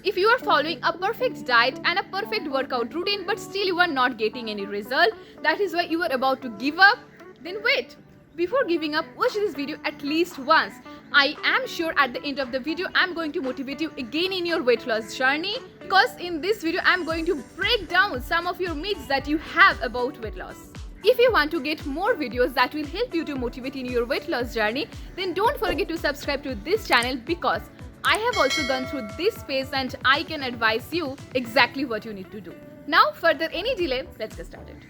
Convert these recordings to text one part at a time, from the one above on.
If you are following a perfect diet and a perfect workout routine but still you are not getting any result, that is why you are about to give up, then wait. Before giving up, watch this video at least once. I am sure at the end of the video I am going to motivate you again in your weight loss journey, because in this video I am going to break down some of your myths that you have about weight loss. If you want to get more videos that will help you to motivate in your weight loss journey, then don't forget to subscribe to this channel, because I have also gone through this phase and I can advise you exactly what you need to do. Now, further any delay, let's get started.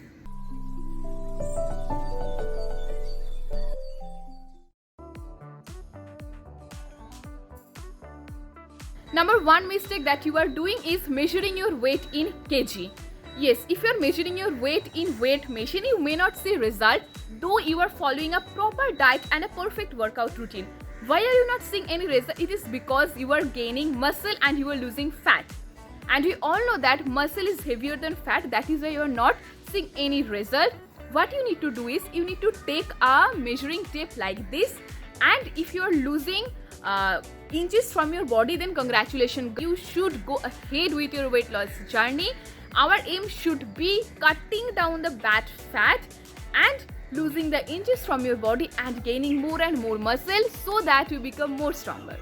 Number one mistake that you are doing is measuring your weight in kg. Yes, if you are measuring your weight in weight machine, you may not see result, though you are following a proper diet and a perfect workout routine. Why are you not seeing any result? It is because you are gaining muscle and you are losing fat. And we all know that muscle is heavier than fat, that is why you are not seeing any result. What you need to do is, you need to take a measuring tape like this, and if you are losing inches from your body, then congratulations, you should go ahead with your weight loss journey. Our aim should be cutting down the bad fat and losing the inches from your body and gaining more and more muscle so that you become more stronger.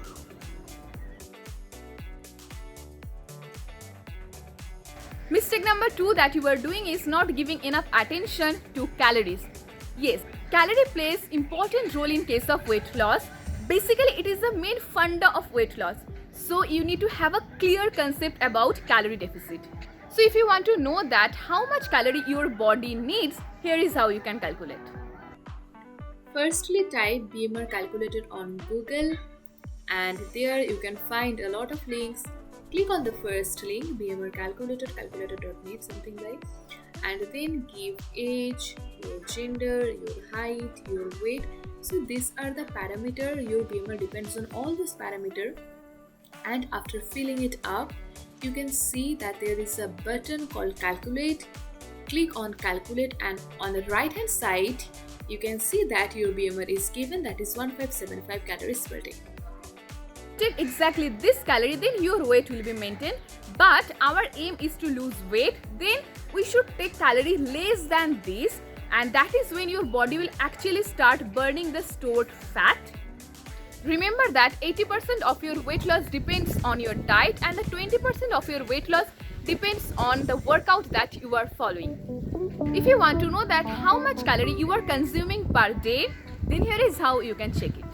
Mistake number 2 that you are doing is not giving enough attention to calories. Yes, calorie plays important role in case of weight loss. Basically, it is the main funda of weight loss. So you need to have a clear concept about calorie deficit. So if you want to know that how much calorie your body needs, here is how you can calculate. Firstly, type BMR calculator on Google, and there you can find a lot of links. Click on the first link, BMR calculator, calculator.net, something like, and then give age, your gender, your height, your weight. So these are the parameter. Your BMR depends on all those parameter, and after filling it up, you can see that there is a button called calculate. Click on calculate, and on the right hand side you can see that your BMR is given, that is 1575 calories per day. Take exactly this calorie, then your weight will be maintained. But our aim is to lose weight, then we should take calorie less than this, and that is when your body will actually start burning the stored fat. Remember that 80% of your weight loss depends on your diet, and the 20% of your weight loss depends on the workout that you are following. If you want to know that how much calorie you are consuming per day, then here is how you can check it.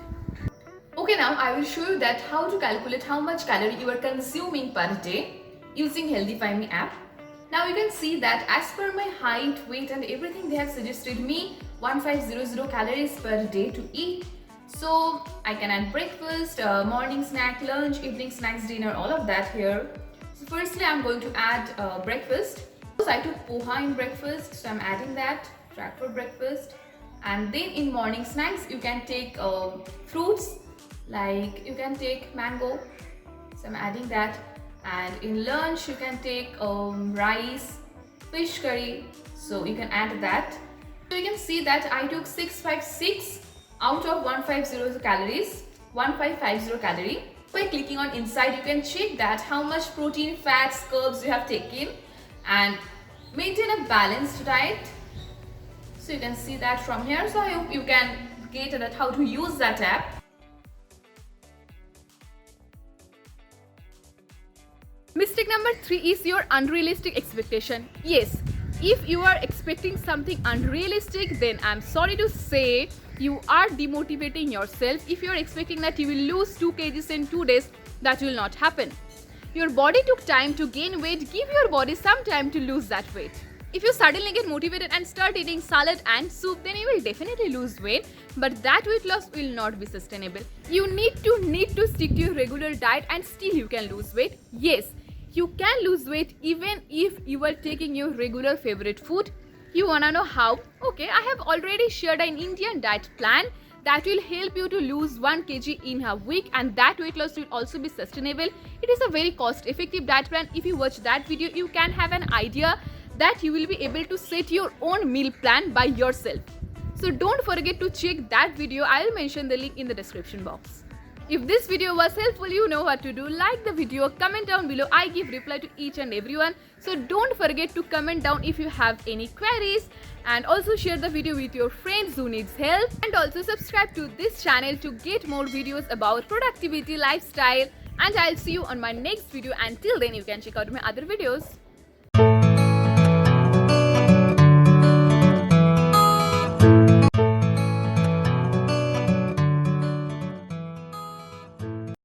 Okay, now I will show you that how to calculate how much calorie you are consuming per day using Healthify Me app. Now you can see that as per my height, weight and everything, they have suggested me 1500 calories per day to eat. So I can add breakfast, morning snack, lunch, evening snacks, dinner, all of that here. So firstly I'm going to add breakfast. So I took poha in breakfast, so I'm adding that, track for breakfast. And then in morning snacks you can take fruits, like you can take mango, so I'm adding that. And in lunch you can take rice, fish curry, so you can add that. So you can see that I took 656 out of 150 calories, 1550 calorie. By clicking on inside, you can check that how much protein, fats, carbs you have taken and maintain a balanced diet. So you can see that from here. So I hope you can get that how to use that app. Mistake number 3 is your unrealistic expectation. Yes, if you are expecting something unrealistic, then I'm sorry to say you are demotivating yourself. If you are expecting that you will lose 2 kgs in 2 days, that will not happen. Your body took time to gain weight. Give your body some time to lose that weight. If you suddenly get motivated and start eating salad and soup, then you will definitely lose weight, but that weight loss will not be sustainable. You need to stick to your regular diet and still you can lose weight. Yes, you can lose weight even if you are taking your regular favorite food. You wanna know how? Okay, I have already shared an Indian diet plan that will help you to lose 1 kg in a week, and that weight loss will also be sustainable. It is a very cost effective diet plan. If you watch that video, you can have an idea that you will be able to set your own meal plan by yourself. So don't forget to check that video. I will mention the link in the description box. If this video was helpful, you know what to do. Like the video, comment down below. I give reply to each and everyone. So don't forget to comment down if you have any queries, and also share the video with your friends who needs help, and also subscribe to this channel to get more videos about productivity, lifestyle, and I'll see you on my next video. Until then, you can check out my other videos.